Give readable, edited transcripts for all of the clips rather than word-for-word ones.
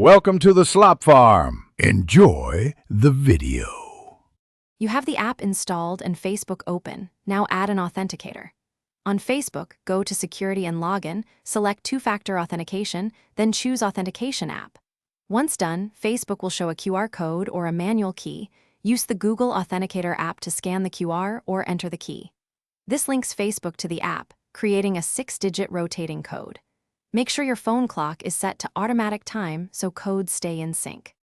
Welcome to the Slop Farm. Enjoy the video. You have the app installed and Facebook open. Now add an authenticator. On Facebook, go to Security and Login, select two-factor authentication, then choose Authentication app. Once done, Facebook will show a QR code or a manual key. Use the Google Authenticator app to scan the QR or enter the key. This links Facebook to the app, creating a 6-digit rotating code. Make sure your phone clock is set to automatic time so codes stay in sync.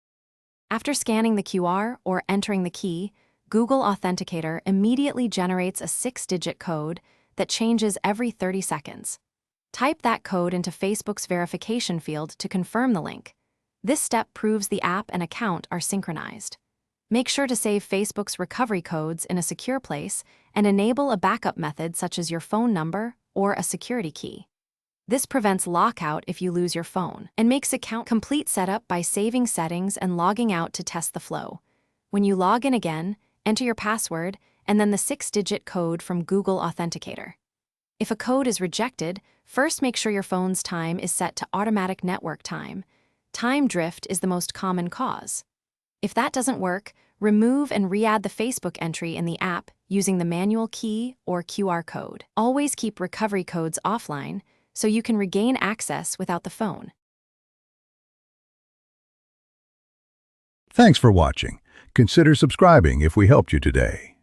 After scanning the QR or entering the key, Google Authenticator immediately generates a 6-digit code that changes every 30 seconds. Type that code into Facebook's verification field to confirm the link. This step proves the app and account are synchronized. Make sure to save Facebook's recovery codes in a secure place and enable a backup method such as your phone number or a security key. This prevents lockout if you lose your phone and makes account complete setup by saving settings and logging out to test the flow. When you log in again, enter your password and then the 6-digit code from Google Authenticator. If a code is rejected, first make sure your phone's time is set to automatic network time. Time drift is the most common cause. If that doesn't work, remove and re-add the Facebook entry in the app using the manual key or QR code. Always keep recovery codes offline so you can regain access without the phone. Thanks for watching. Consider subscribing if we helped you today.